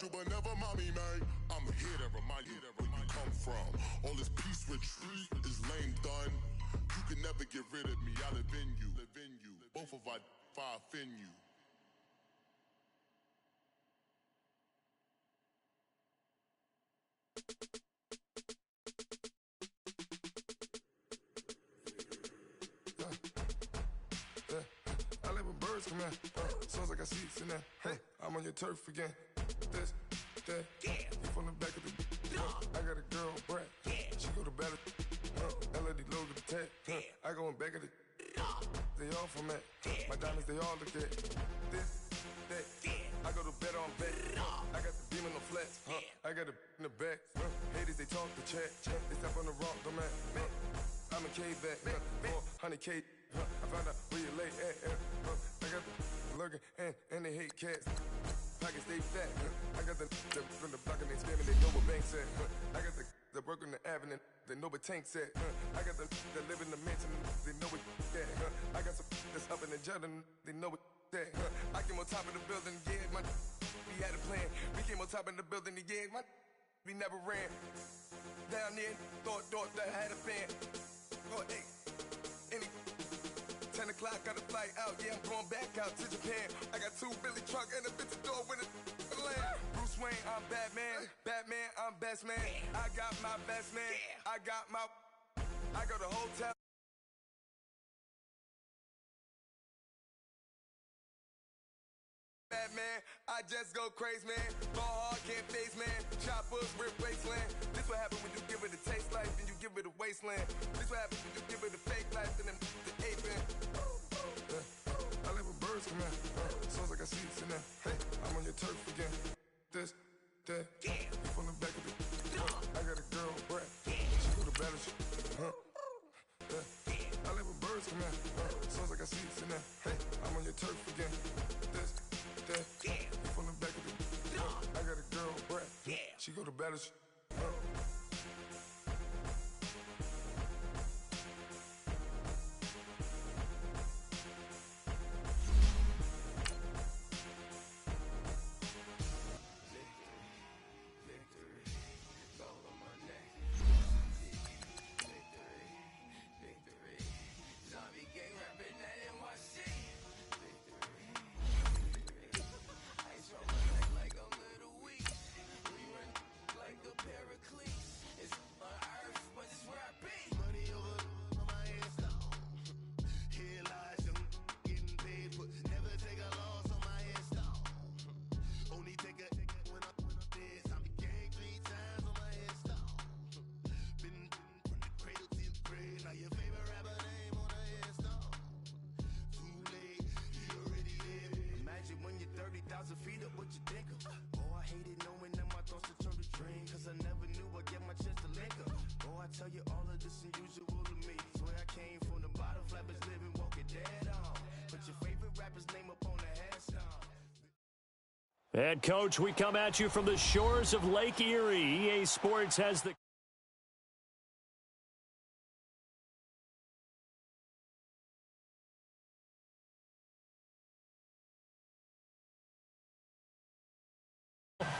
you, but never mommy, man. I'm here to remind you where you come from. All this peace retreat is lame done. You can never get rid of me. I live in you. Both of our fire fin you. I live with birds come in. Sounds like I see seats in there. Hey, I'm on your turf again. This, that, you from the back of the. I got a girl, Brad. She go to battle. LED logo the tag. I go in back of the. They all from that. My diamonds, they all look at. This, that. I go to bed on bed. I got the beam on the flats. I got the in the back. Haters, they talk the chat. They step on the rock, the man. I'm a K-back. 400K. I found out where you lay at. I got the lurking and they hate cats. Pockets stay fat. I got the from the block and they scamming. They know what banks at. I got the work on the avenue. They know what tanks at. I got the that live in the mansion. They know what that. I got some that's up in the Jordan. They know what that. I came on top of the building. Yeah, we had a plan. We came on top of the building. Yeah, we never ran. Down there, thought that I had a fan. Oh, hey, 10 o'clock, got a flight out. Yeah, I'm going back out to Japan. I got 2 Billy truck and a bitch door with a land. Bruce Wayne, I'm Batman. Batman, I'm best man. I got my best man. I go to hotel. Man, I just go crazy, man. Ball hard, can't face, man. Choppers, replace land. This what happen when you give it a taste life and you give it a wasteland. This what happen when you give it a fake life and then the ape in. I live with birds come in. Sounds like I see it's in there. Hey, I'm on your turf again. This, that, you from the back of the. I got a girl, Brad. She go to battle. I live with birds come in. Sounds like I see it's in there. Hey, I'm on your turf again. This. From the back of the. I got a girl, Brad. She go to battle. And, Coach, we come at you from the shores of Lake Erie. EA Sports has the...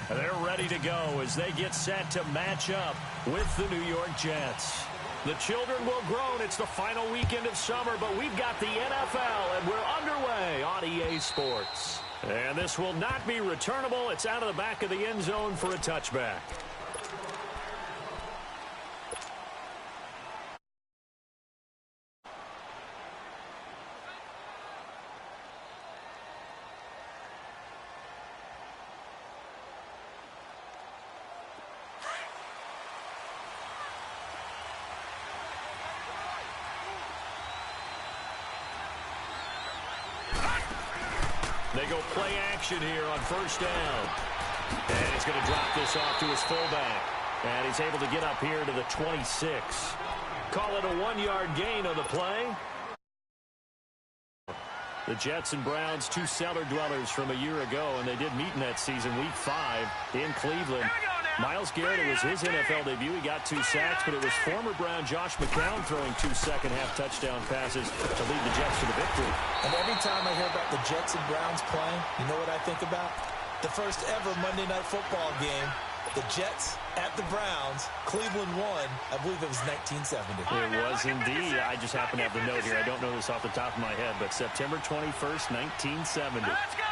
They're ready to go as they get set to match up with the New York Jets. The children will groan. It's the final weekend of summer, but we've got the NFL, and we're underway on EA Sports. And this will not be returnable. It's out of the back of the end zone for a touchback. They go play action here on first down. And he's going to drop this off to his fullback. And he's able to get up here to the 26. Call it a 1-yard gain on the play. The Jets and Browns, 2 cellar dwellers from a year ago, and they did meet in that season, Week 5 in Cleveland. Myles Garrett, it was his NFL debut. He got 2 sacks, but it was former Brown Josh McCown throwing 2 second-half touchdown passes to lead the Jets to the victory. And every time I hear about the Jets and Browns playing, you know what I think about? The first ever Monday Night Football game. The Jets at the Browns. Cleveland won. I believe it was 1970. It was indeed. I just happen to have the note here. I don't know this off the top of my head, but September 21st, 1970. Let's go!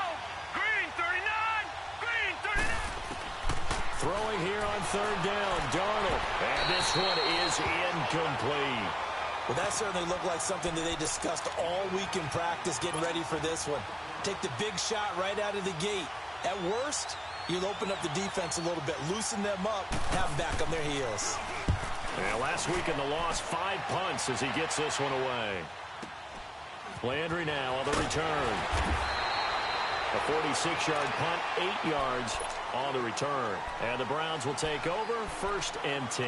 Green 39! Green 39! Throwing here on third down, Darnold. And this one is incomplete. Well, that certainly looked like something that they discussed all week in practice getting ready for this one. Take the big shot right out of the gate. At worst, you'll open up the defense a little bit, loosen them up, have them back on their heels. And last week in the loss, 5 punts as he gets this one away. Landry now on the return. A 46-yard punt, 8 yards on the return. And the Browns will take over, 1st and 10.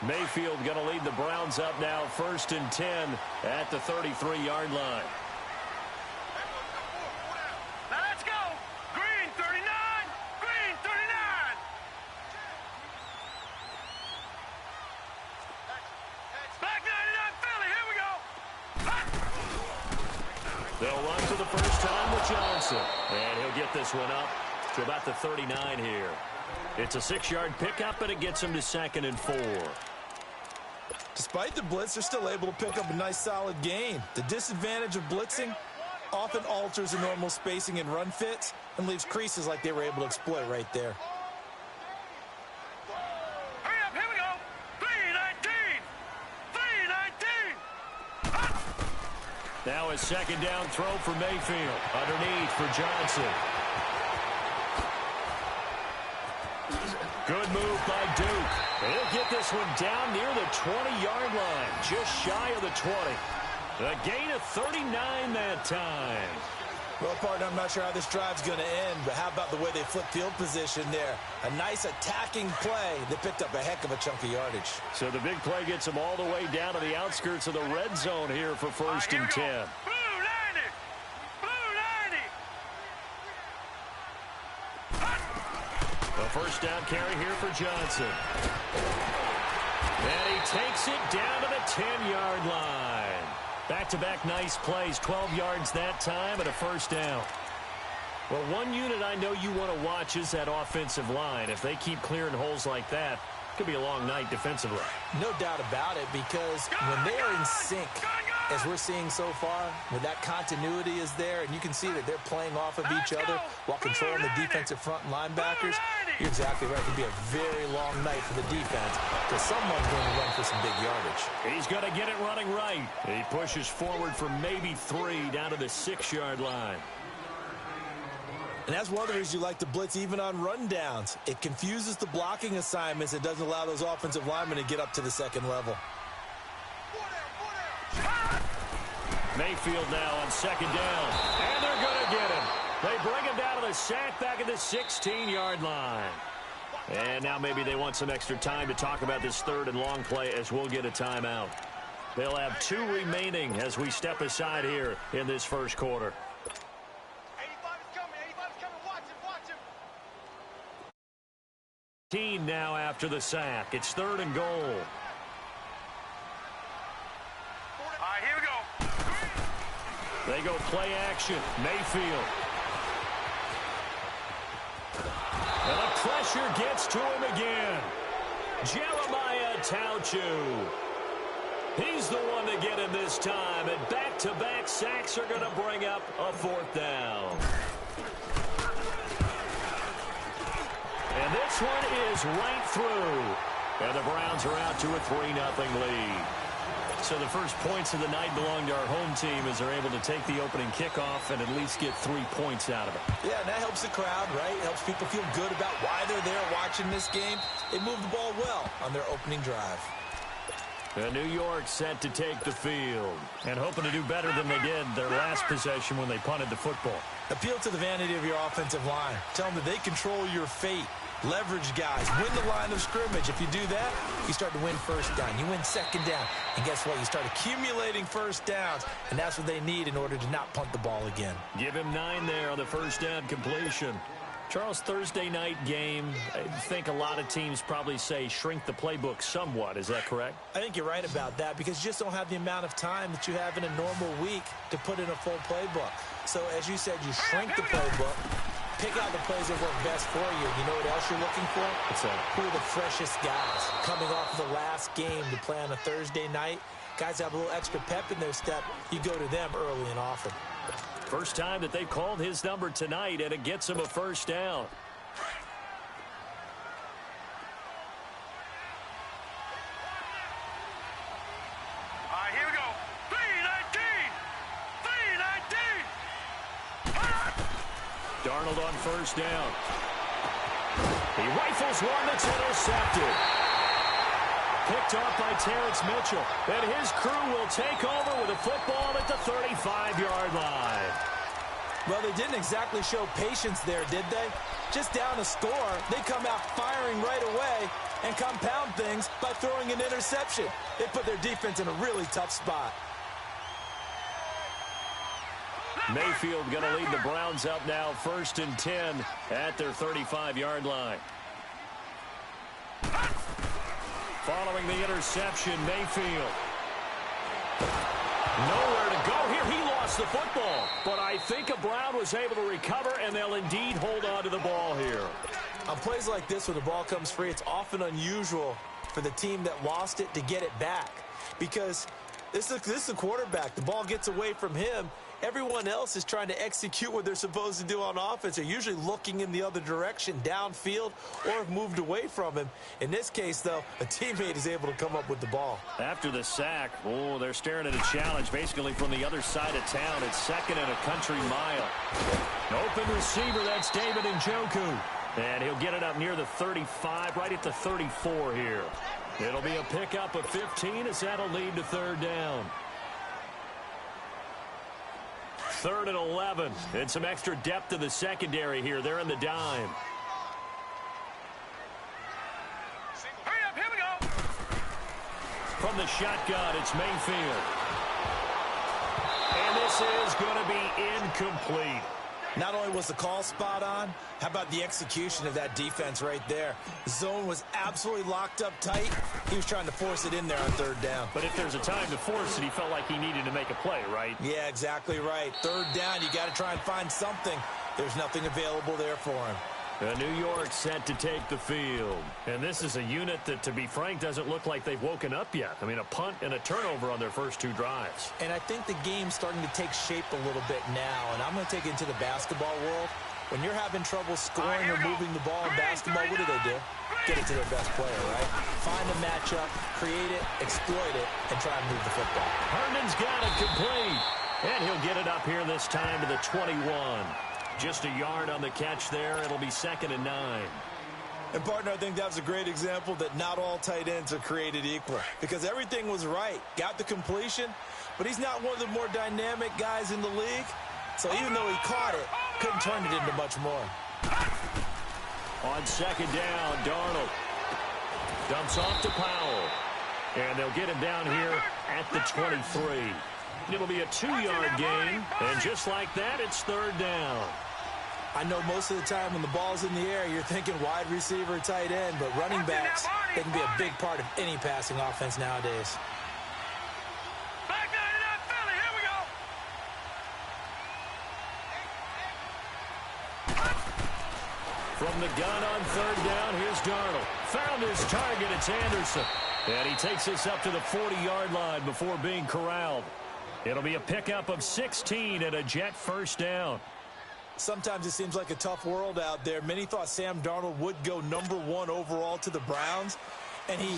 Mayfield going to lead the Browns up now, 1st and 10 at the 33-yard line. Now let's go! Green 39! Green 39! Back 99 Philly, here we go! They'll run for the first time with Johnson. And he'll get this one up to about the 39 here. It's a 6-yard pickup, and it gets him to 2nd and 4. Despite the blitz, they're still able to pick up a nice, solid gain. The disadvantage of blitzing often alters the normal spacing and run fits and leaves creases like they were able to exploit right there. Hurry up, here we go! 319! 319! Now a 2nd down throw for Mayfield. Underneath for Johnson. Good move by Duke. He'll get this one down near the 20-yard line, just shy of the 20. A gain of 39 that time. Well, partner, I'm not sure how this drive's going to end, but how about the way they flipped field position there? A nice attacking play that picked up a heck of a chunk of yardage. So the big play gets them all the way down to the outskirts of the red zone here for 1st and 10. Blue 90! Blue 90! A 1st down carry here for Johnson. And he takes it down to the 10-yard line. Back-to-back nice plays, 12 yards that time and a 1st down. Well, one unit I know you want to watch is that offensive line. If they keep clearing holes like that, it could be a long night defensively. No doubt about it, because when they are in sync, as we're seeing so far, when that continuity is there, and you can see that they're playing off of each other while controlling the defensive front linebackers, you're exactly right. It could be a very long night for the defense because someone's going to run for some big yardage. He's going to get it running right. He pushes forward for maybe 3 down to the 6-yard line. And that's one of the reasons you like to blitz even on rundowns. It confuses the blocking assignments. It doesn't allow those offensive linemen to get up to the 2nd level. Mayfield now on 2nd down. And they're going to get him. They bring him down to the sack back at the 16-yard line. And now maybe they want some extra time to talk about this 3rd and long play as we'll get a timeout. They'll have 2 remaining as we step aside here in this 1st quarter. 85 is coming, 85 is coming, watch him! 18 now after the sack. It's 3rd and goal. All right, here we go. They go play action. Mayfield. And the pressure gets to him again. Jeremiah Tauchu. He's the one to get him this time. And back-to-back sacks are going to bring up a 4th down. And this one is right through. And the Browns are out to a 3-0 lead. So the first points of the night belong to our home team as they're able to take the opening kickoff and at least get 3 points out of it. Yeah, and that helps the crowd, right? It helps people feel good about why they're there watching this game. They moved the ball well on their opening drive. New York set to take the field and hoping to do better than they did their last possession when they punted the football. Appeal to the vanity of your offensive line. Tell them that they control your fate. Leverage guys. Win the line of scrimmage. If you do that, you start to win 1st down. You win 2nd down. And guess what? You start accumulating 1st downs. And that's what they need in order to not punt the ball again. Give him 9 there on the 1st down completion. Charles, Thursday night game, I think a lot of teams probably say shrink the playbook somewhat. Is that correct? I think you're right about that because you just don't have the amount of time that you have in a normal week to put in a full playbook. So, as you said, you shrink the playbook, pick out the plays that work best for you. You know what else you're looking for? What's that? Who are the freshest guys coming off of the last game to play on a Thursday night? Guys have a little extra pep in their step. You go to them early and often. First time that they've called his number tonight, and it gets him a first down. All right, here we go. 3-19. Darnold on first down. He rifles one that's intercepted. Picked off by Terrence Mitchell. And his crew will take over with a football at the 35-yard line. Well, they didn't exactly show patience there, did they? Just down a score, they come out firing right away and compound things by throwing an interception. They put their defense in a really tough spot. Mayfield going to lead the Browns up now, 1st and 10 at their 35-yard line. Following the interception, Mayfield. Nowhere to go here. He lost the football. But I think a Brown was able to recover, and they'll indeed hold on to the ball here. On plays like this, when the ball comes free, it's often unusual for the team that lost it to get it back. Because this is the quarterback. The ball gets away from him. Everyone else is trying to execute what they're supposed to do on offense. They're usually looking in the other direction, downfield, or have moved away from him. In this case, though, a teammate is able to come up with the ball. After the sack, they're staring at a challenge basically from the other side of town. It's 2nd and a country mile. Open receiver, that's David Njoku. And he'll get it up near the 35, right at the 34 here. It'll be a pickup of 15 as that'll lead to 3rd down. 3rd and 11, and some extra depth to the secondary here. They're in the dime. Hurry up, here we go. From the shotgun, it's Mayfield. And this is going to be incomplete. Not only was the call spot on, how about the execution of that defense right there? The zone was absolutely locked up tight. He was trying to force it in there on 3rd down. But if there's a time to force it, he felt like he needed to make a play, right? Yeah, exactly right. 3rd down, you got to try and find something. There's nothing available there for him. New York set to take the field. And this is a unit that, to be frank, doesn't look like they've woken up yet. I mean, a punt and a turnover on their first 2 drives. And I think the game's starting to take shape a little bit now. And I'm going to take it into the basketball world. When you're having trouble scoring or moving the ball in basketball, what do? Get it to their best player, right? Find a matchup, create it, exploit it, and try and move the football. Herndon's got it complete. And he'll get it up here this time to the 21. Just a yard on the catch there. It'll be 2nd and 9. And, partner, I think that was a great example that not all tight ends are created equal. Because everything was right. Got the completion, but he's not one of the more dynamic guys in the league. So even though he caught it, couldn't turn it into much more. On 2nd down, Darnold dumps off to Powell. And they'll get him down here at the 23. It'll be a 2-yard gain. And just like that, it's 3rd down. I know most of the time when the ball's in the air, you're thinking wide receiver, tight end, but running backs, they can be a big part of any passing offense nowadays. Back 99 Philly, here we go. From the gun on 3rd down, here's Darnold. Found his target, it's Anderson. And he takes us up to the 40-yard line before being corralled. It'll be a pickup of 16 and a Jet first down. Sometimes it seems like a tough world out there. Many thought Sam Darnold would go #1 overall to the Browns, and he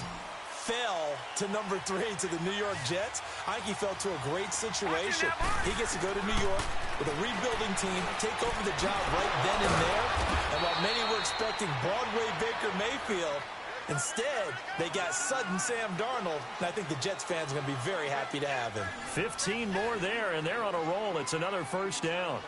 fell to #3 to the New York Jets. I think he fell to a great situation. He gets to go to New York with a rebuilding team, take over the job right then and there. And while many were expecting Broadway Baker Mayfield, instead, they got sudden Sam Darnold, and I think the Jets fans are going to be very happy to have him. 15 more there, and they're on a roll. It's another first down.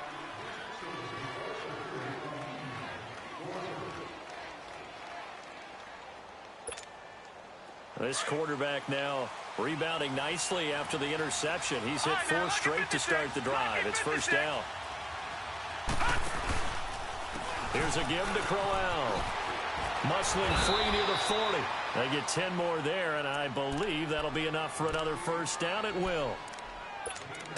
This quarterback now rebounding nicely after the interception. He's hit 4 straight to start the drive. It's first down. Here's a give to Crowell. Muscling free near the 40. They get 10 more there, and I believe that'll be enough for another first down at will.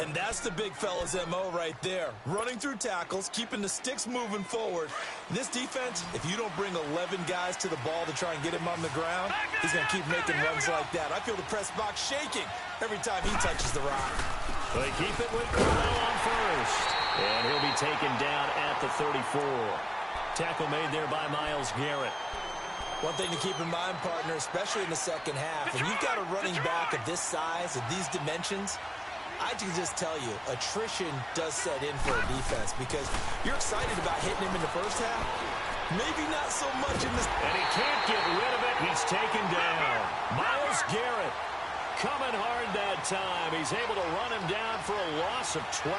And that's the big fella's MO right there. Running through tackles, keeping the sticks moving forward. This defense, if you don't bring 11 guys to the ball to try and get him on the ground, he's going to keep making runs like that. I feel the press box shaking every time he touches the rock. They keep it with Crowell on first. And he'll be taken down at the 34. Tackle made there by Myles Garrett. One thing to keep in mind, partner, especially in the second half, when you've got a running back of this size, of these dimensions, I can just tell you, attrition does set in for a defense because you're excited about hitting him in the first half. Maybe not so much in this. And he can't get rid of it. He's taken down. Myles Garrett coming hard that time. He's able to run him down for a loss of 12.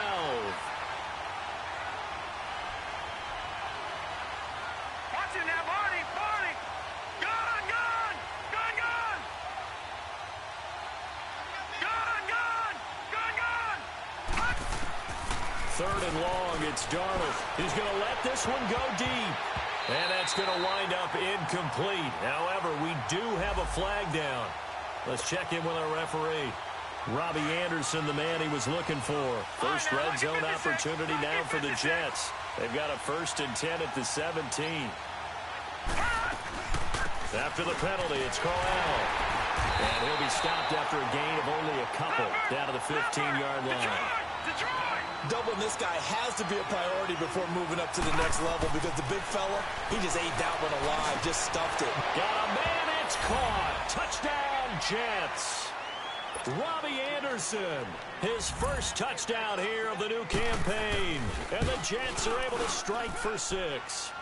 Watch it now, Barney. Gone. Third and long, it's Darnold. He's going to let this one go deep. And that's going to wind up incomplete. However, we do have a flag down. Let's check in with our referee. Robbie Anderson, the man he was looking for. First red zone opportunity now for the Jets. They've got a 1st and 10 at the 17. After the penalty, it's Crowell. And he'll be stopped after a gain of only a couple down to the 15-yard line. Doubling this guy has to be a priority before moving up to the next level because the big fella, he just ate that one alive, just stuffed it. Got a man, it's caught. Touchdown, Jets. Robbie Anderson, his first touchdown here of the new campaign. And the Jets are able to strike for 6.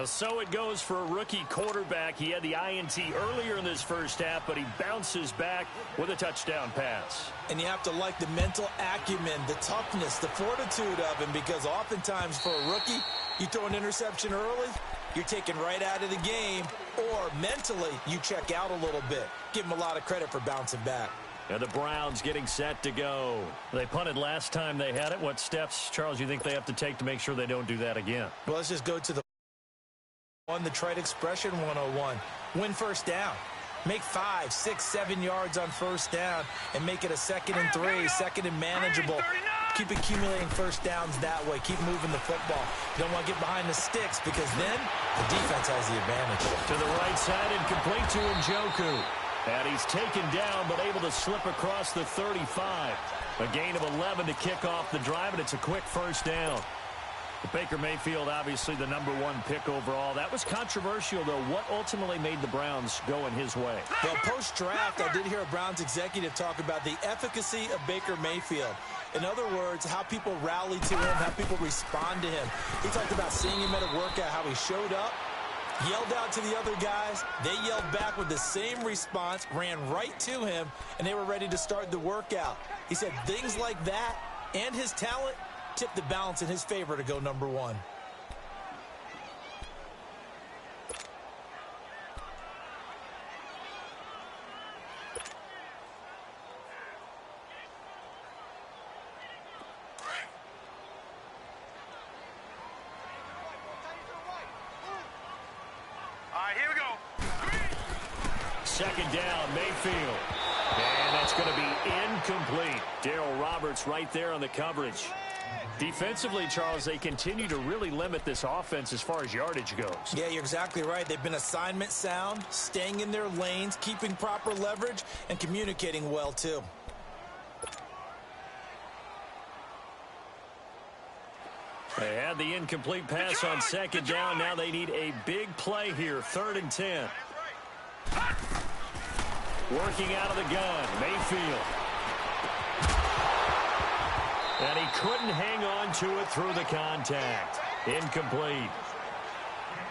So it goes for a rookie quarterback. He had the INT earlier in this first half, but he bounces back with a touchdown pass. And you have to like the mental acumen, the toughness, the fortitude of him, because oftentimes for a rookie, you throw an interception early, you're taken right out of the game, or mentally you check out a little bit. Give him a lot of credit for bouncing back. And the Browns getting set to go. They punted last time they had it. What steps, Charles, you think they have to take to make sure they don't do that again? Well, let's just go to the trite expression 101. Win first down. Make 5, 6, 7 yards on first down and make it a 2nd and 3, 2nd and manageable. Keep accumulating first downs that way. Keep moving the football. You don't want to get behind the sticks because then the defense has the advantage. To the right side and complete to Njoku. And he's taken down but able to slip across the 35. A gain of 11 to kick off the drive, and it's a quick first down. Baker Mayfield, obviously the #1 pick overall. That was controversial, though. What ultimately made the Browns go in his way? Well, post-draft, I did hear a Browns executive talk about the efficacy of Baker Mayfield. In other words, how people rally to him, how people respond to him. He talked about seeing him at a workout, how he showed up, yelled out to the other guys. They yelled back with the same response, ran right to him, and they were ready to start the workout. He said things like that and his talent tip the balance in his favor to go #1. All right, here we go. 2nd down, Mayfield. And that's going to be incomplete. Darryl Roberts right there on the coverage. Defensively, Charles, they continue to really limit this offense as far as yardage goes. Yeah, you're exactly right. They've been assignment sound, staying in their lanes, keeping proper leverage, and communicating well, too. They had the incomplete pass on 2nd down. Now they need a big play here, 3rd and 10. Working out of the gun, Mayfield. And he couldn't hang on to it through the contact. Incomplete.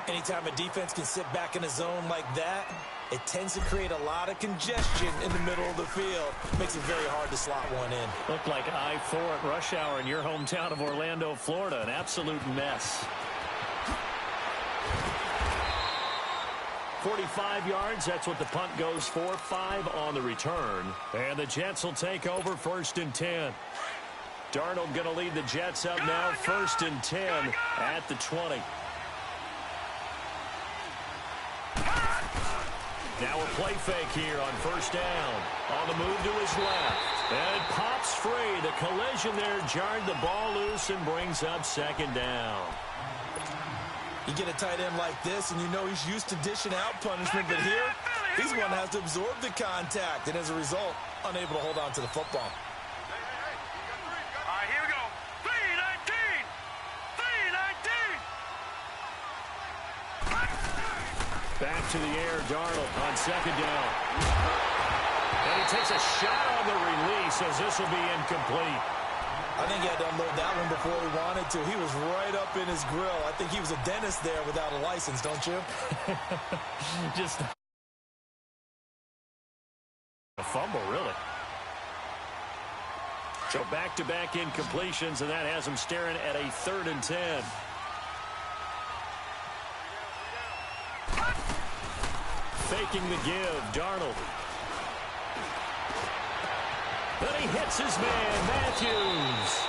Anytime a defense can sit back in a zone like that, it tends to create a lot of congestion in the middle of the field. Makes it very hard to slot one in. Looked like I-4 at rush hour in your hometown of Orlando, Florida. An absolute mess. 45 yards, that's what the punt goes for. 5 on the return. And the Jets will take over 1st and 10. Darnold going to lead the Jets up now, 1st and 10 at the 20. Now a play fake here on 1st down. On the move to his left. And it pops free. The collision there jarred the ball loose and brings up 2nd down. You get a tight end like this, and you know he's used to dishing out punishment, but here, he's one that has to absorb the contact, and as a result, unable to hold on to the football. All right, here we go. 3-19. 3-19. Back to the air, Darnold on 2nd down. And he takes a shot on the release as this will be incomplete. I think he had to unload that one before he wanted to. He was right up in his grill. I think he was a dentist there without a license, don't you? Just a fumble, really. So back-to-back incompletions, and that has him staring at a 3rd and 10. Faking the give, Darnold. Then he hits his man, Matthews.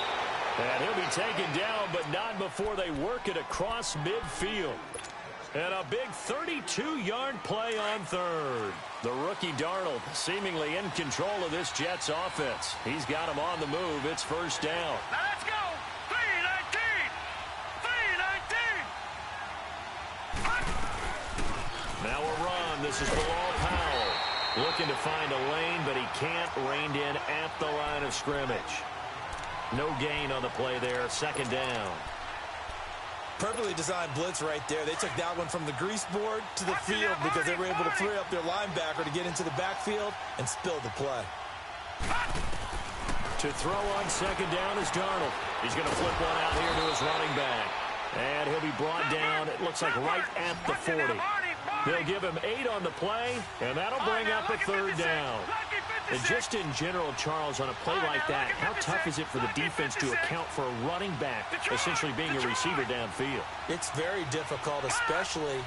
And he'll be taken down, but not before they work it across midfield. And a big 32-yard play on 3rd. The rookie Darnold seemingly in control of this Jets offense. He's got him on the move. It's 1st down. Now let's go. 3-19. 3-19. Now a run. This is Bilal Powell. Looking to find a lane, but he can't. Reined in at the line of scrimmage. No gain on the play there. 2nd down. Perfectly designed blitz right there. They took that one from the grease board to the field because they were able to free up their linebacker to get into the backfield and spill the play. To throw on 2nd down is Darnold. He's going to flip one out here to his running back. And he'll be brought down, it looks like right at the 40. They'll give him 8 on the play, and that'll bring up a 3rd down. And just in general, Charles, on a play like that, how tough is it for the defense to account for a running back essentially being a receiver downfield? It's very difficult, especially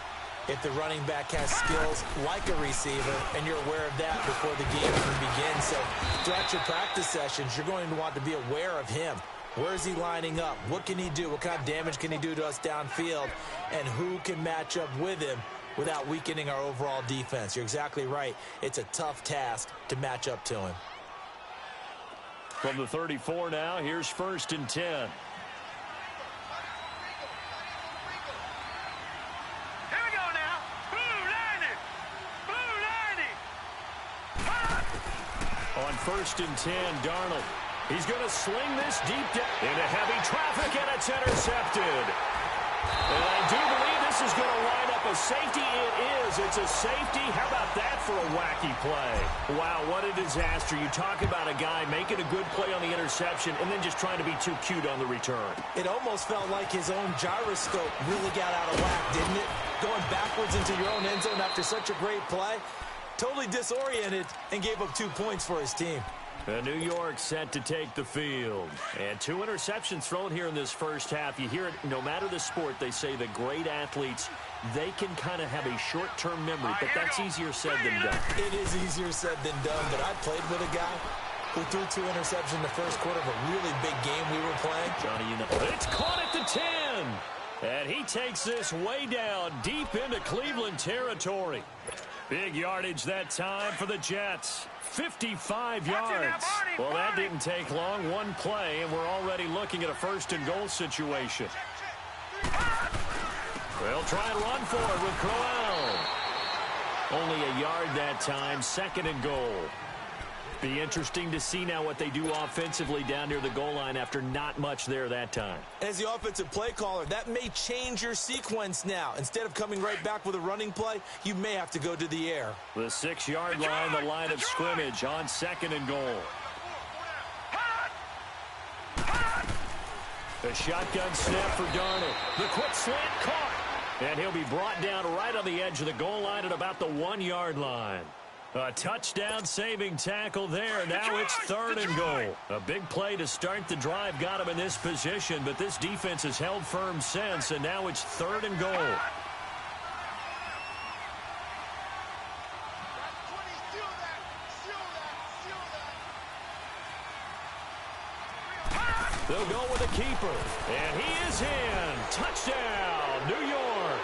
if the running back has skills like a receiver, and you're aware of that before the game even begins. So throughout your practice sessions, you're going to want to be aware of him. Where is he lining up? What can he do? What kind of damage can he do to us downfield? And who can match up with him without weakening our overall defense? You're exactly right. It's a tough task to match up to him. From the 34 now, here's 1st and 10. Here we go now. Blue 90. On 1st and 10, Darnold. He's going to sling this deep down into heavy traffic, and it's intercepted. And I do believe this is going to line up a safety. It is. It's a safety. How about that for a wacky play? Wow, what a disaster. You talk about a guy making a good play on the interception and then just trying to be too cute on the return. It almost felt like his own gyroscope really got out of whack, didn't it? Going backwards into your own end zone after such a great play. Totally disoriented and gave up 2 points for his team. New York set to take the field. And 2 interceptions thrown here in this first half. You hear it, no matter the sport, they say the great athletes, they can kind of have a short-term memory, but that's easier said than done. It is easier said than done, but I played with a guy who threw 2 interceptions in the first quarter of a really big game we were playing. Johnny, you know. It's caught at the 10. And he takes this way down, deep into Cleveland territory. Big yardage that time for the Jets. 55 yards. Well, that didn't take long. 1 play, and we're already looking at a 1st and goal situation. They'll try and run for it with Crowell. Only a yard that time. 2nd and goal. Be interesting to see now what they do offensively down near the goal line after not much there that time. As the offensive play caller, that may change your sequence now. Instead of coming right back with a running play, you may have to go to the air. The 6-yard line, the line of scrimmage on 2nd and goal. The shotgun snap for Darnold. The quick slant caught. And he'll be brought down right on the edge of the goal line at about the 1-yard line. A touchdown-saving tackle there. Now it's 3rd and goal. A big play to start the drive got him in this position, but this defense has held firm since, and now it's 3rd and goal. They'll go with a keeper. And he is in. Touchdown, New York.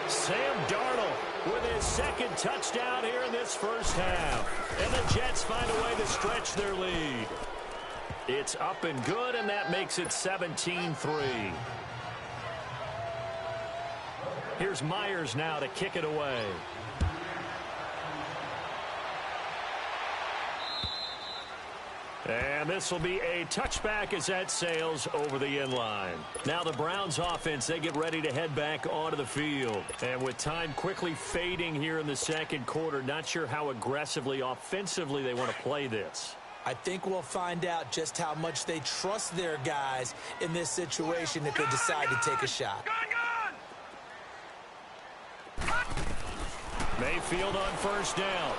Sam Darnold with his second touchdown here in this first half. And the Jets find a way to stretch their lead. It's up and good, and that makes it 17-3. Here's Myers now to kick it away. And this will be a touchback as that sails over the inline. Now the Browns offense, they get ready to head back onto the field. And with time quickly fading here in the second quarter, not sure how aggressively, offensively they want to play this. I think we'll find out just how much they trust their guys in this situation if they decide to take a shot. Mayfield on first down.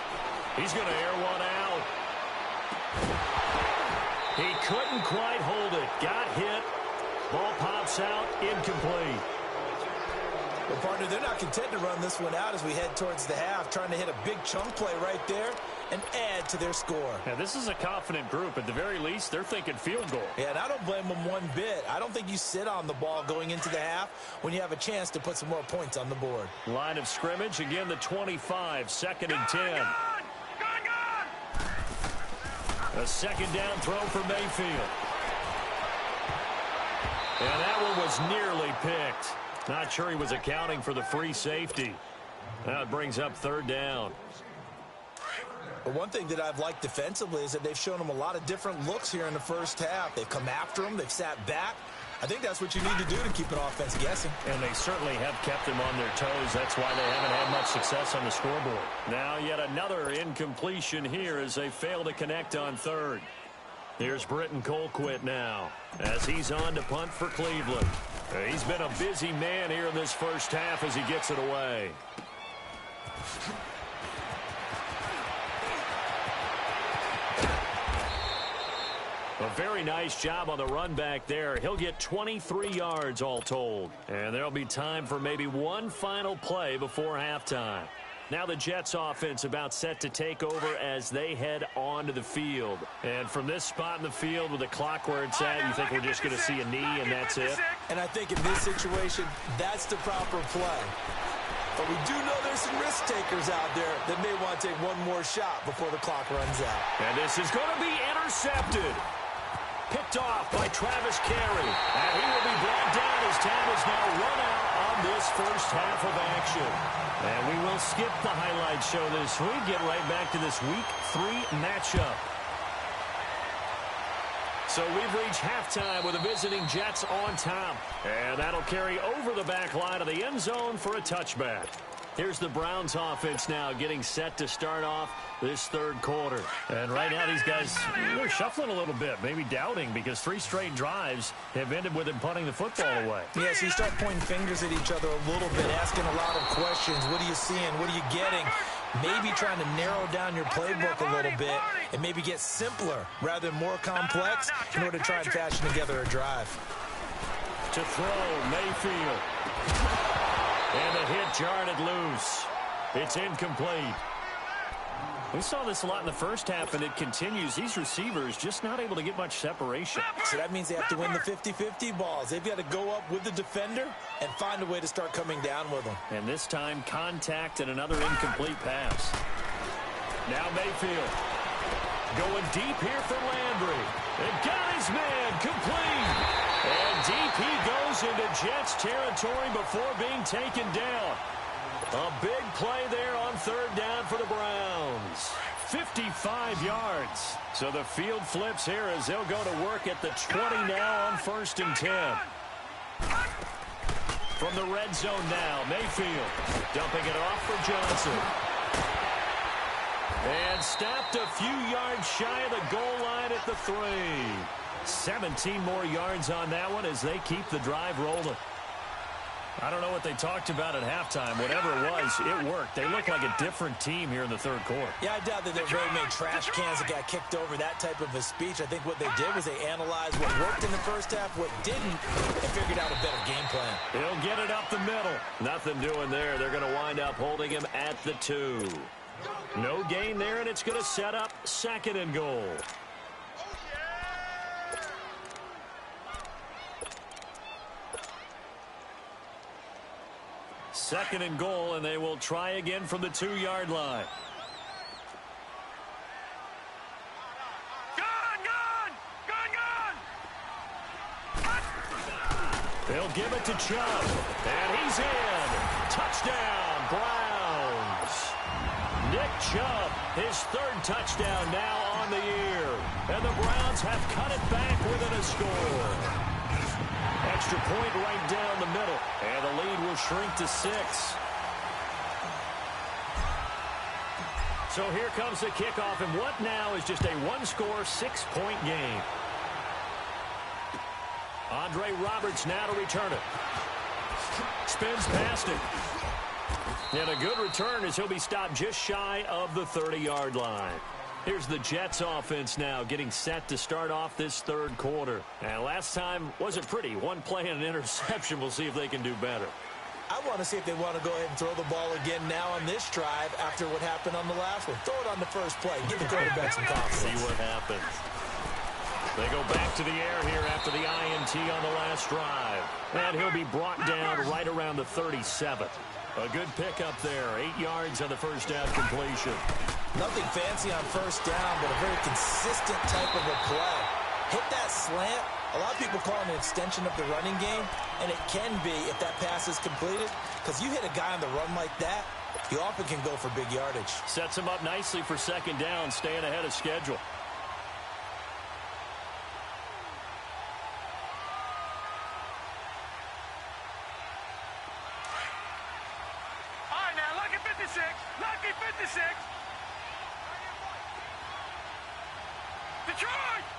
He's going to air one out. He couldn't quite hold it. Got hit. Ball pops out. Incomplete. Well, partner, they're not content to run this one out as we head towards the half, trying to hit a big chunk play right there and add to their score. Yeah, this is a confident group. At the very least, they're thinking field goal. Yeah, and I don't blame them one bit. I don't think you sit on the ball going into the half when you have a chance to put some more points on the board. Line of scrimmage, again the 25, 2nd and 10. A second down throw for Mayfield. And that one was nearly picked. Not sure he was accounting for the free safety. Now it brings up 3rd down. But one thing that I've liked defensively is that they've shown them a lot of different looks here in the first half. They've come after them. They've sat back. I think that's what you need to do to keep an offense guessing. And they certainly have kept them on their toes. That's why they haven't had much success on the scoreboard. Now yet another incompletion here as they fail to connect on 3rd. Here's Britton Colquitt now as he's on to punt for Cleveland. He's been a busy man here in this first half as he gets it away. A very nice job on the run back there. He'll get 23 yards all told. And there'll be time for maybe one final play before halftime. Now the Jets offense about set to take over as they head onto the field. And from this spot in the field with the clock where it's at, you think we're just going to see a knee and that's it? And I think in this situation, that's the proper play. But we do know there's some risk takers out there that may want to take one more shot before the clock runs out. And this is going to be intercepted. Picked off by Travis Carey. And he will be brought down as time is now run out on this first half of action. And we will skip the highlight show this week. Get right back to this Week 3 matchup. So we've reached halftime with the visiting Jets on top. And that'll carry over the back line of the end zone for a touchback. Here's the Browns offense now getting set to start off this 3rd quarter. And right now these guys, they're shuffling a little bit, maybe doubting because 3 straight drives have ended with them punting the football away. Yeah, so you start pointing fingers at each other a little bit, asking a lot of questions. What are you seeing? What are you getting? Maybe trying to narrow down your playbook a little bit and maybe get simpler rather than more complex in order to try and fashion together a drive. To throw, Mayfield. And the hit jarred it loose. It's incomplete. We saw this a lot in the first half, and it continues. These receivers just not able to get much separation. So that means they have to win the 50-50 balls. They've got to go up with the defender and find a way to start coming down with them. And this time, contact and another incomplete pass. Now Mayfield going deep here for Landry. And got his man complete. And deep he goes into Jets territory before being taken down. A big play there on 3rd down for the Browns. 55 yards. So the field flips here as they'll go to work at the 20 now on 1st and 10. From the red zone now, Mayfield dumping it off for Johnson. And stopped a few yards shy of the goal line at the 3. 17 more yards on that one as they keep the drive rolling. I don't know what they talked about at halftime. Whatever it was, it worked. They look like a different team here in the 3rd quarter. Yeah, I doubt that there were very many trash cans that got kicked over, that type of a speech. I think what they did was they analyzed what worked in the first half, what didn't, and figured out a better game plan. He'll get it up the middle. Nothing doing there. They're going to wind up holding him at the 2. No gain there, and it's going to set up 2nd and goal. 2nd and goal, and they will try again from the 2-yard line. They'll give it to Chubb, and he's in. Touchdown, Browns. Nick Chubb, his 3rd touchdown now on the year. And the Browns have cut it back within a score. Extra point right down the middle, and the lead will shrink to 6. So here comes the kickoff, and what now is just a 1-score, 6-point game. Andre Roberts now to return it. Spins past it. And a good return as he'll be stopped just shy of the 30-yard line. Here's the Jets offense now getting set to start off this 3rd quarter. And last time wasn't pretty. 1 play and an interception. We'll see if they can do better. I want to see if they want to go ahead and throw the ball again now on this drive after what happened on the last one. Throw it on the first play. Give the quarterback some confidence. See what happens. They go back to the air here after the INT on the last drive. And he'll be brought down right around the 37. A good pickup there. 8 yards on the first down completion. Nothing fancy on first down, but a very consistent type of a play. Hit that slant. A lot of people call it an extension of the running game, and it can be if that pass is completed, because you hit a guy on the run like that, you often can go for big yardage. Sets him up nicely for 2nd down, staying ahead of schedule. Lucky 56.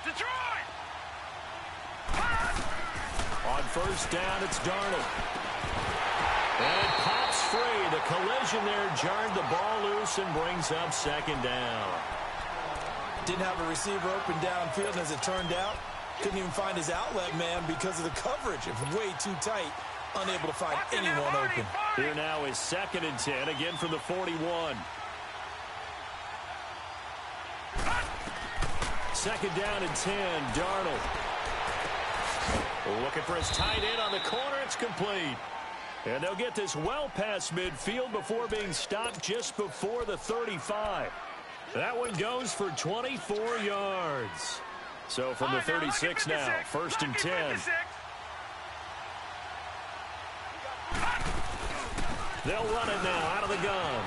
Detroit! On first down, it's Darnold. And it pops free. The collision there jarred the ball loose and brings up 2nd down. Didn't have a receiver open downfield, and as it turned out, couldn't even find his outlet man because of the coverage. It was way too tight. Unable to find anyone open. Here now is 2nd and 10, again from the 41. 2nd down and 10, Darnold. Looking for his tight end on the corner, it's complete. And they'll get this well past midfield before being stopped just before the 35. That one goes for 24 yards. So from the 36 now, 1st and 10. They'll run it now out of the gun.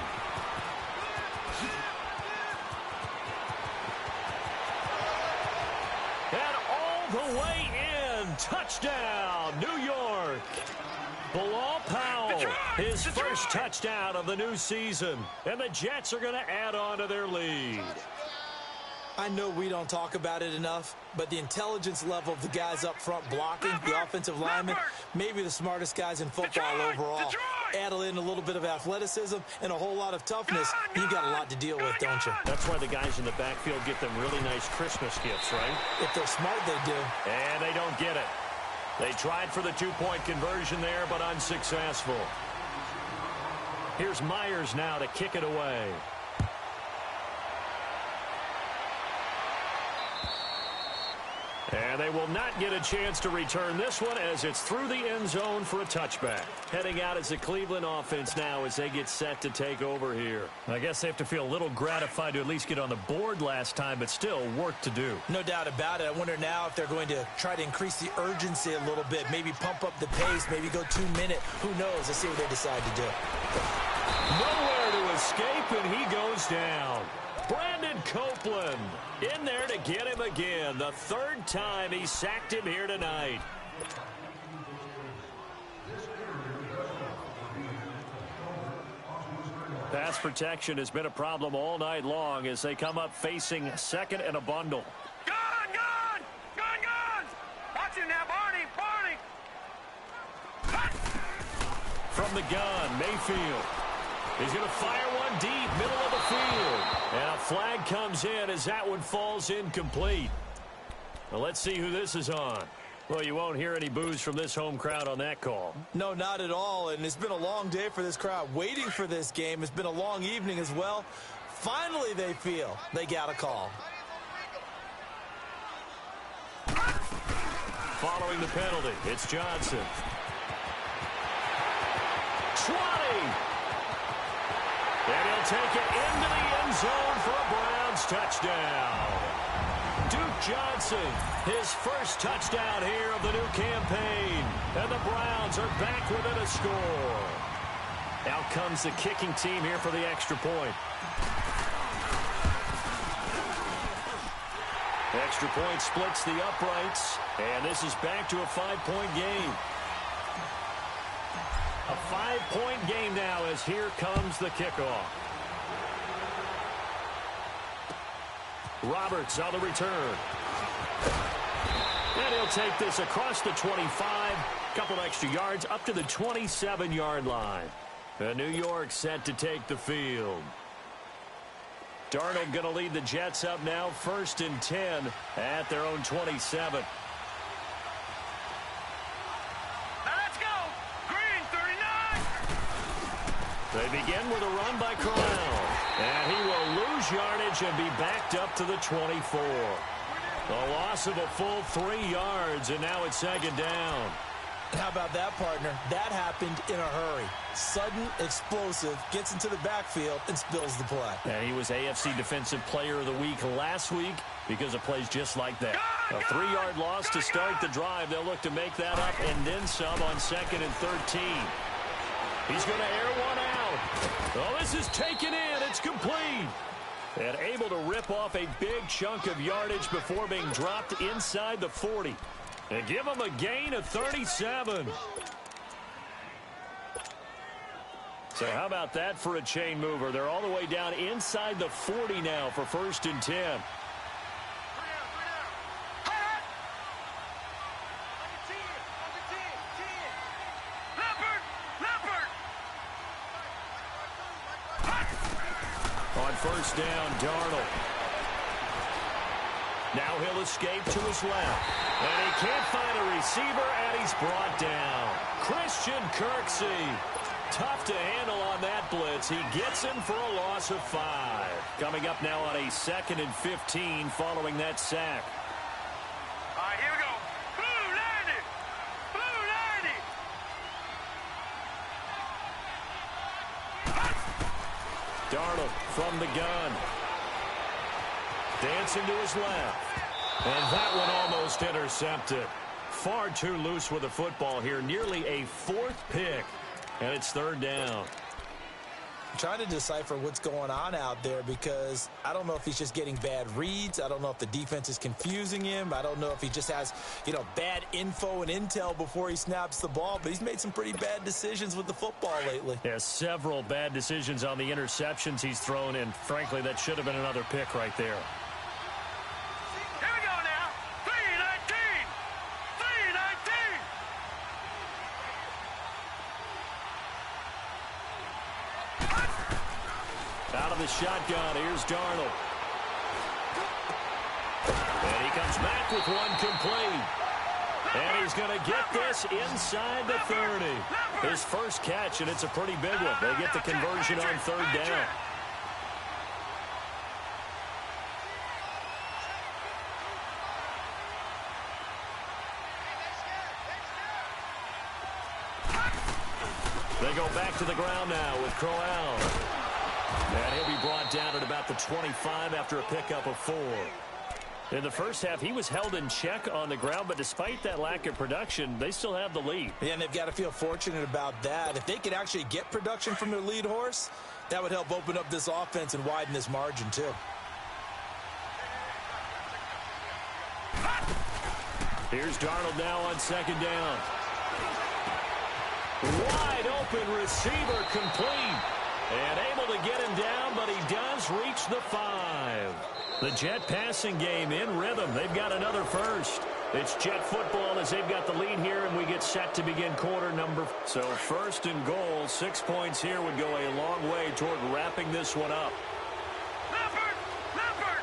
And all the way in. Touchdown, New York. Bilal Powell, his first touchdown of the new season. And the Jets are going to add on to their lead. I know we don't talk about it enough, but the intelligence level of the guys up front blocking, the offensive linemen, maybe the smartest guys in football overall. Add in a little bit of athleticism and a whole lot of toughness, you got a lot to deal with, don't you? That's why the guys in the backfield get them really nice Christmas gifts, right? If they're smart, they do. And they don't get it. They tried for the 2-point conversion there, but unsuccessful. Here's Myers now to kick it away. And they will not get a chance to return this one as it's through the end zone for a touchback. Heading out as the Cleveland offense now as they get set to take over here. I guess they have to feel a little gratified to at least get on the board last time, but still work to do. No doubt about it. I wonder now if they're going to try to increase the urgency a little bit, maybe pump up the pace, maybe go 2-minute. Who knows? Let's see what they decide to do. Nowhere to escape, and he goes down. Brandon Copeland in there to get him again. The 3rd time he sacked him here tonight. Pass protection has been a problem all night long as they come up facing 2nd and a bundle. Gun! Watch him now, Barney! From the gun, Mayfield. He's going to fire one deep, middle of the field. And a flag comes in as that one falls incomplete. Well, let's see who this is on. Well, you won't hear any boos from this home crowd on that call. No, not at all. And it's been a long day for this crowd waiting for this game. It's been a long evening as well. Finally, they feel they got a call. Following the penalty, it's Johnson. 20. And he'll take it into the end zone for a Browns touchdown. Duke Johnson, his first touchdown here of the new campaign. And the Browns are back within a score. Out comes the kicking team here for the extra point. Extra point splits the uprights, and this is back to a 5-point game. A 5-point game now as here comes the kickoff. Roberts on the return. And he'll take this across the 25, couple extra yards up to the 27-yard line. And New York set to take the field. Darnold going to lead the Jets up now, 1st and 10 at their own 27. They begin with a run by Corral. And he will lose yardage and be backed up to the 24. A loss of a full 3 yards, and now it's 2nd down. How about that, partner? That happened in a hurry. Sudden, explosive, gets into the backfield, and spills the play. And he was AFC Defensive Player of the Week last week because of plays just like that. A 3-yard loss to start the drive. They'll look to make that up and then some on 2nd and 13. He's going to air one out. Oh, this is taken in. It's complete. And able to rip off a big chunk of yardage before being dropped inside the 40. And give him a gain of 37. So how about that for a chain mover? They're all the way down inside the 40 now for 1st and 10. On 1st down, Darnold. Now he'll escape to his left. And he can't find a receiver, and he's brought down. Christian Kirksey. Tough to handle on that blitz. He gets him for a loss of 5. Coming up now on a 2nd and 15 following that sack. All right, here we go. Blue 90. Blue 90. Darnold from the gun. Dancing to his left. And that one almost intercepted. Far too loose with the football here. Nearly a 4th pick. And it's 3rd down. I'm trying to decipher what's going on out there because I don't know if he's just getting bad reads. I don't know if the defense is confusing him. I don't know if he just has, bad info and intel before he snaps the ball. But he's made some pretty bad decisions with the football lately. Yeah, several bad decisions on the interceptions he's thrown. And frankly, that should have been another pick right there. Here we go now. 319. 319. Out of the shotgun, here's Darnold. And he comes back with one complete. And he's going to get this inside the 30. His first catch, and it's a pretty big one. They get the conversion on 3rd down. They go back to the ground now with Crowell. And he'll be brought down at about the 25 after a pickup of 4. In the first half, he was held in check on the ground, but despite that lack of production, they still have the lead. Yeah, and they've got to feel fortunate about that. If they could actually get production from their lead horse, that would help open up this offense and widen this margin, too. Here's Darnold now on 2nd down. Wide open receiver complete. And able to get him down, but he does reach the 5. The Jet passing game in rhythm. They've got another first. It's Jet football as they've got the lead here, and we get set to begin quarter number. So 1st and goal, 6 points here would go a long way toward wrapping this one up. Leopard! Leopard!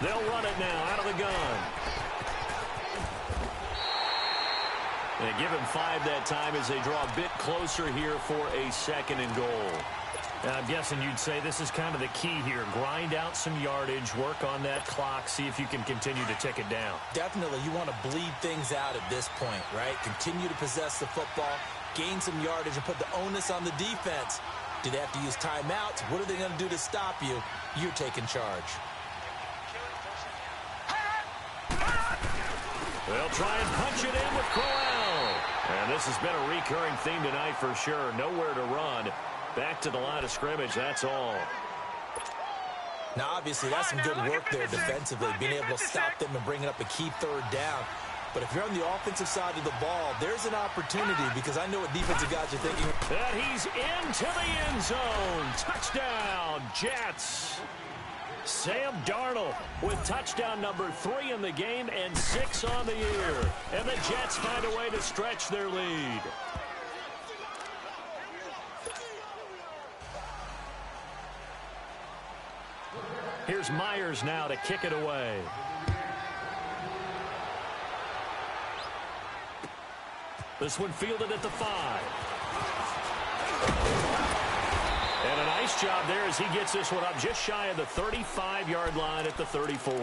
They'll run it now out of the gun. They give him 5 that time as they draw a bit closer here for a 2nd and goal. I'm guessing you'd say this is kind of the key here. Grind out some yardage, work on that clock, see if you can continue to tick it down. Definitely, you want to bleed things out at this point, right? Continue to possess the football, gain some yardage, and put the onus on the defense. Do they have to use timeouts? What are they going to do to stop you? You're taking charge. They'll try and punch it in with Crowell. And this has been a recurring theme tonight for sure. Nowhere to run. Back to the line of scrimmage, that's all. Now, obviously, that's some good work there defensively, being able to stop them and bringing up a key third down. But if you're on the offensive side of the ball, there's an opportunity because I know what defensive guys are thinking. And he's into the end zone. Touchdown, Jets. Sam Darnold with touchdown number 3 in the game and 6 on the year. And the Jets find a way to stretch their lead. Here's Myers now to kick it away. This one fielded at the 5. And a nice job there as he gets this one up just shy of the 35-yard line at the 34.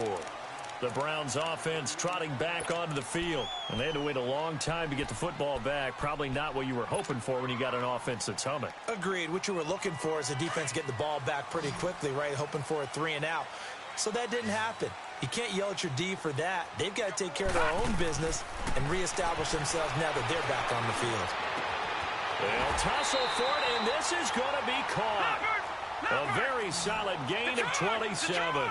The Browns offense trotting back onto the field. And they had to wait a long time to get the football back. Probably not what you were hoping for when you got an offense that's humming. Agreed. What you were looking for is the defense getting the ball back pretty quickly, right? Hoping for a 3 and out. So that didn't happen. You can't yell at your D for that. They've got to take care of their own business and reestablish themselves now that they're back on the field. They'll tussle for it, and this is going to be caught. A very solid gain of 27.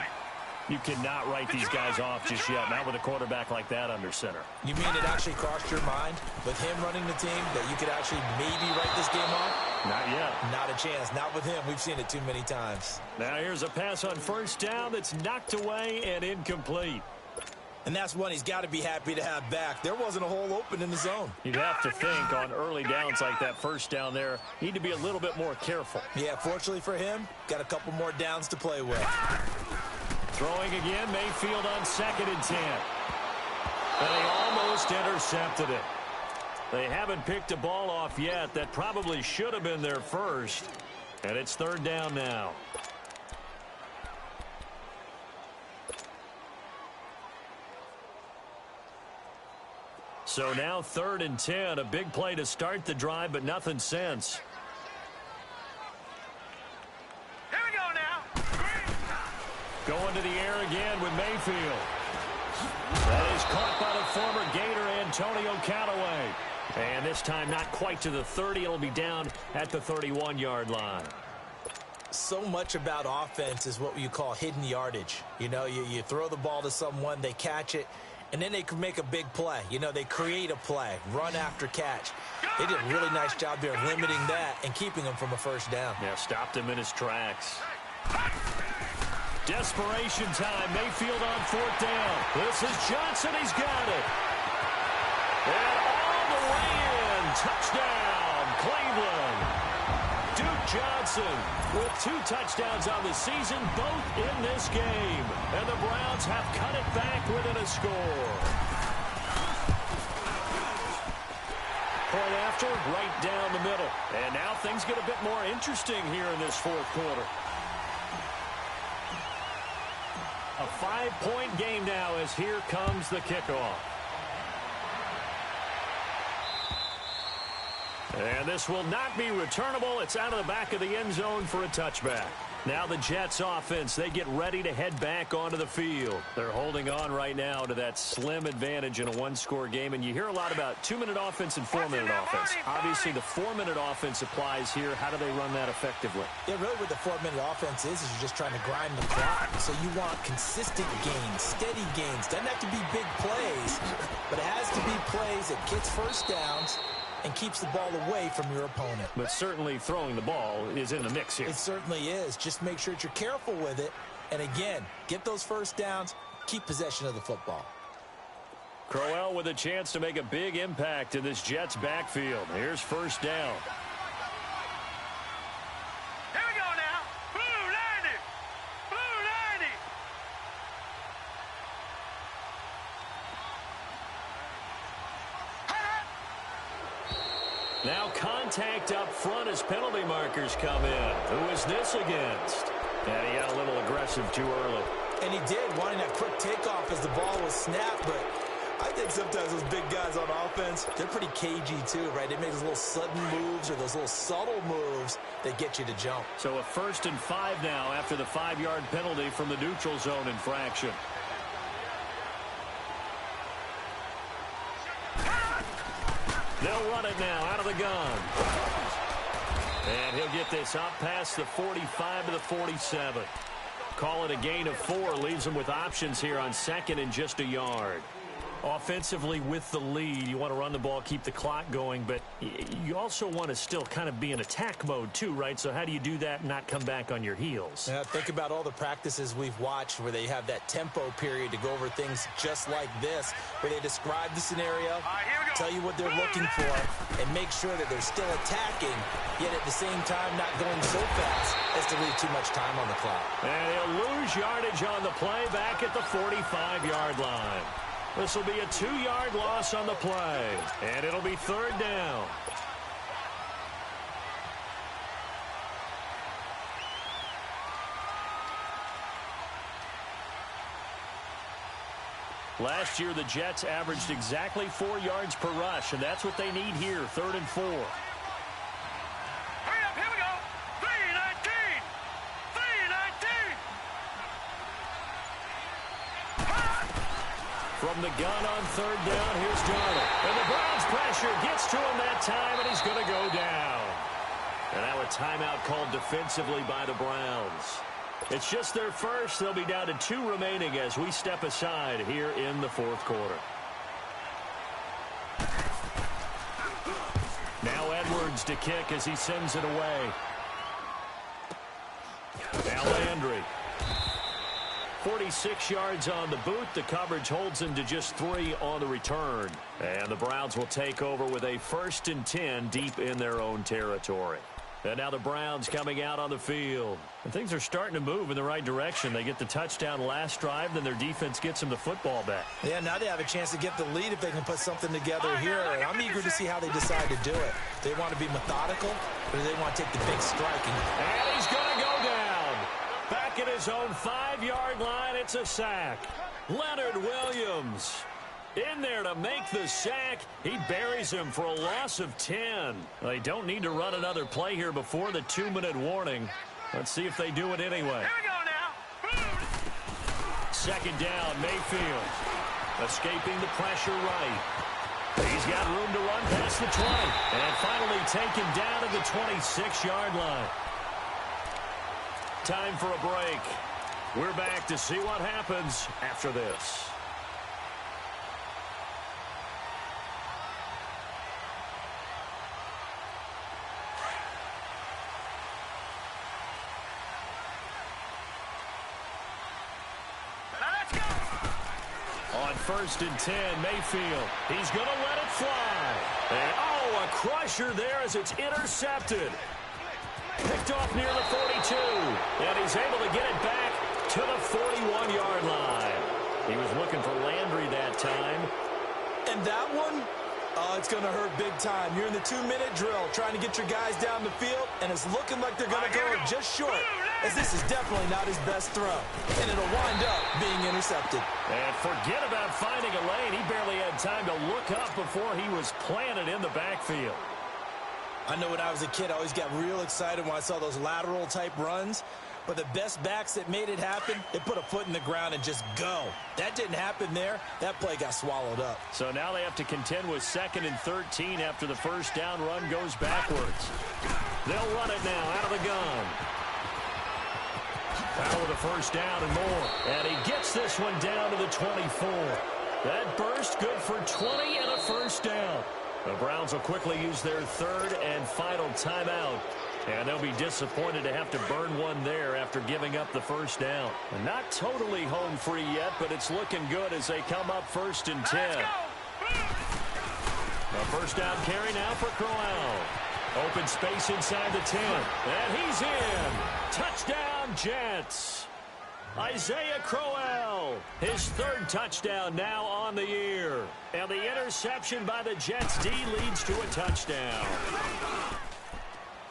You cannot write these guys off just yet, not with a quarterback like that under center. You mean it actually crossed your mind with him running the team that you could actually maybe write this game off? Not yet. Not a chance. Not with him. We've seen it too many times. Now here's a pass on first down that's knocked away and incomplete. And that's one he's got to be happy to have back. There wasn't a hole open in the zone. You'd have to think on early downs like that first down there, need to be a little bit more careful. Yeah, fortunately for him, got a couple more downs to play with. Throwing again, Mayfield on 2nd and 10. And he almost intercepted it. They haven't picked a ball off yet. That probably should have been their first. And it's 3rd down now. So now 3rd and 10. A big play to start the drive, but nothing since. Here we go now. Going to the air again with Mayfield. That is caught by the former Gator Antonio Callaway. And this time not quite to the 30. It'll be down at the 31-yard line. So much about offense is what you call hidden yardage. You know, you throw the ball to someone, they catch it, and then they can make a big play. You know, they create a play, run after catch. They did a really nice job there limiting that and keeping him from a first down. Yeah, stopped him in his tracks. Desperation time. Mayfield on 4th down. This is Johnson. He's got it. And all the way in. Touchdown, Cleveland. Duke Johnson with 2 touchdowns on the season, both in this game. And the Browns have cut it back within a score. Point after, right down the middle. And now things get a bit more interesting here in this 4th quarter. A 5-point game now as here comes the kickoff. And this will not be returnable. It's out of the back of the end zone for a touchback. Now the Jets offense, they get ready to head back onto the field. They're holding on right now to that slim advantage in a 1-score game. And you hear a lot about 2-minute offense and 4-minute offense. Obviously, the 4-minute offense applies here. How do they run that effectively? Yeah, really what the 4-minute offense is you're just trying to grind the clock. So you want consistent gains, steady gains. Doesn't have to be big plays, but it has to be plays that gets first downs and keeps the ball away from your opponent. But certainly throwing the ball is in the mix here. It certainly is. Just make sure that you're careful with it. And again, get those first downs, keep possession of the football. Crowell with a chance to make a big impact in this Jets backfield. Here's 1st down. Here we go now. Blue 90. Blue 90. Now contact up front as penalty markers come in. Who is this against? And he got a little aggressive too early. And he did, wanting that quick takeoff as the ball was snapped, but I think sometimes those big guys on offense, they're pretty cagey too, right? They make those little sudden moves or those little subtle moves that get you to jump. So a 1st and 5 now after the 5-yard penalty from the neutral zone infraction. They'll run it now out of the gun. And he'll get this up past the 45 to the 47. Call it a gain of 4. Leaves them with options here on 2nd and just a yard. Offensively with the lead, you want to run the ball, keep the clock going, but you also want to still kind of be in attack mode too, right? So how do you do that and not come back on your heels? Yeah, think about all the practices we've watched where they have that tempo period to go over things just like this, where they describe the scenario, tell you what they're looking for, and make sure that they're still attacking, yet at the same time not going so fast as to leave too much time on the clock. And he'll lose yardage on the play back at the 45-yard line. This will be a 2-yard loss on the play, and it'll be 3rd down. Last year, the Jets averaged exactly 4 yards per rush, and that's what they need here, 3rd and 4. From the gun on 3rd down, here's Darnold. And the Browns pressure gets to him that time, and he's going to go down. And now a timeout called defensively by the Browns. It's just their first. They'll be down to 2 remaining as we step aside here in the 4th quarter. Now Edwards to kick as he sends it away. Now Landry. 46 yards on the boot. The coverage holds him to just 3 on the return. And the Browns will take over with a 1st and 10 deep in their own territory. And now the Browns coming out on the field. And things are starting to move in the right direction. They get the touchdown last drive, then their defense gets them the football back. Yeah, now they have a chance to get the lead if they can put something together here. And I'm eager to see how they decide to do it. They want to be methodical, or do they want to take the big strike? And he's going to go down. Back at his own 5-yard line, it's a sack. Leonard Williams in there to make the sack. He buries him for a loss of 10. They don't need to run another play here before the 2-minute warning. Let's see if they do it anyway. Here we go now. 2nd down, Mayfield. Escaping the pressure right. He's got room to run past the 20. And finally taken down at the 26-yard line. Time for a break. We're back to see what happens after this. Let's go. On 1st and 10, Mayfield. He's going to let it fly. And, a crusher there as it's intercepted. Picked off near the 42. And he's able to get it back to the 41-yard line. He was looking for Landry that time. And that one, it's going to hurt big time. You're in the 2-minute drill trying to get your guys down the field, and it's looking like they're going to go just short, as this is definitely not his best throw. And it'll wind up being intercepted. And forget about finding a lane. He barely had time to look up before he was planted in the backfield. I know when I was a kid, I always got real excited when I saw those lateral-type runs. But the best backs that made it happen, they put a foot in the ground and just go. That didn't happen there. That play got swallowed up. So now they have to contend with 2nd and 13 after the 1st down run goes backwards. They'll run it now out of the gun. Power the 1st down and more. And he gets this one down to the 24. That burst good for 20 and a 1st down. The Browns will quickly use their 3rd and final timeout. And they'll be disappointed to have to burn one there after giving up the 1st down. And not totally home free yet, but it's looking good as they come up 1st and 10. A 1st down carry now for Crowell. Open space inside the 10. And he's in. Touchdown, Jets. Isaiah Crowell Hill, his third touchdown now on the year. And the interception by the Jets D leads to a touchdown.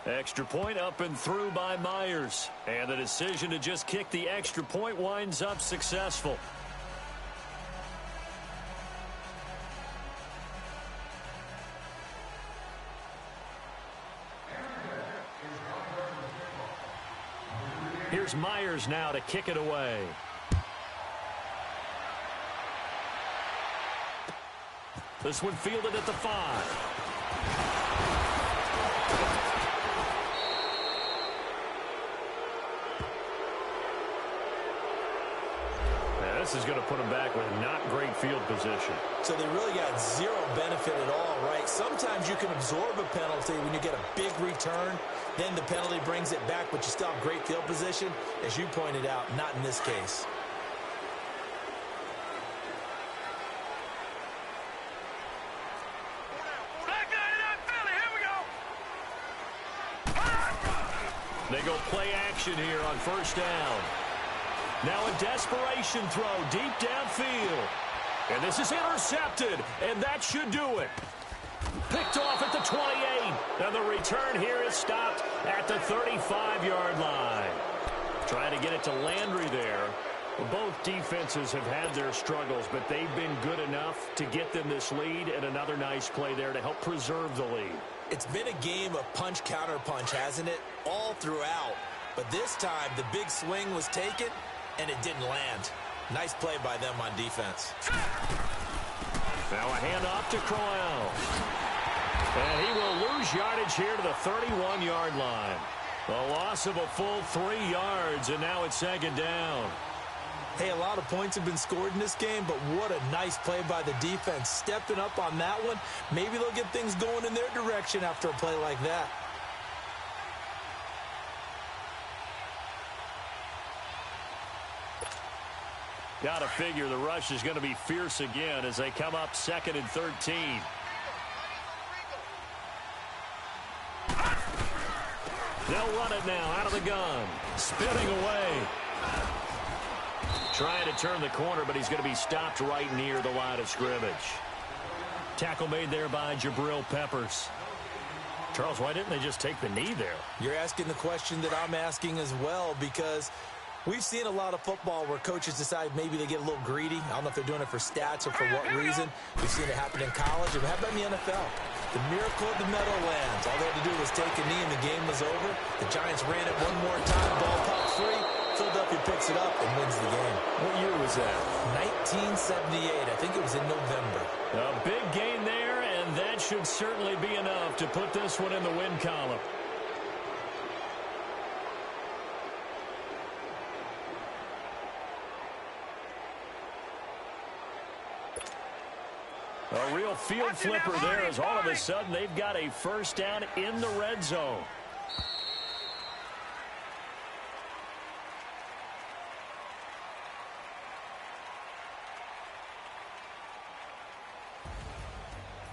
Extra point up and through by Myers. And the decision to just kick the extra point winds up successful. Here's Myers now to kick it away. This one fielded at the 5. This is going to put them back with not great field position. So they really got zero benefit at all, right? Sometimes you can absorb a penalty when you get a big return. Then the penalty brings it back, but you still have great field position. As you pointed out, not in this case. They go play action here on first down. Now a desperation throw deep downfield. And this is intercepted, and that should do it. Picked off at the 28, and the return here is stopped at the 35-yard line. Trying to get it to Landry there. Well, both defenses have had their struggles, but they've been good enough to get them this lead, and another nice play there to help preserve the lead. It's been a game of punch-counter-punch, hasn't it? All throughout. But this time, the big swing was taken, and it didn't land. Nice play by them on defense. Now a handoff to Crowell. And he will lose yardage here to the 31-yard line. A loss of a full 3 yards, and now it's second down. Hey, a lot of points have been scored in this game, but what a nice play by the defense. Stepping up on that one, maybe they'll get things going in their direction after a play like that. Got to figure the rush is going to be fierce again as they come up 2nd and 13. They'll run it now out of the gun. Spinning away. Trying to turn the corner, but he's going to be stopped right near the line of scrimmage. Tackle made there by Jabril Peppers. Charles, why didn't they just take the knee there? You're asking the question that I'm asking as well, because we've seen a lot of football where coaches decide maybe they get a little greedy. I don't know if they're doing it for stats or for what reason. We've seen it happen in college. And how about in the NFL? The miracle of the Meadowlands. All they had to do was take a knee and the game was over. The Giants ran it one more time. Ball popped free. Philadelphia picks it up and wins the game. What year was that? 1978. I think it was in November. A big gain there, and that should certainly be enough to put this one in the win column. A real field flipper there as all of a sudden they've got a first down in the red zone.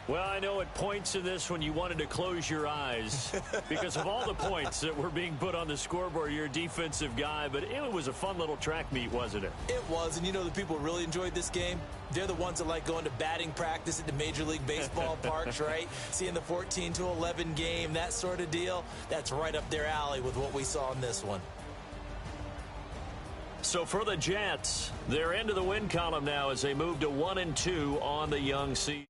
Well, I know at points in this one you wanted to close your eyes because of all the points that were being put on the scoreboard. You're a defensive guy, but it was a fun little track meet, wasn't it? It was, and you know the people who really enjoyed this game? They're the ones that like going to batting practice at the Major League Baseball parks, right? Seeing the 14-11 game, that sort of deal. That's right up their alley with what we saw in this one. So for the Jets, they're into the win column now as they move to 1-2 on the young season.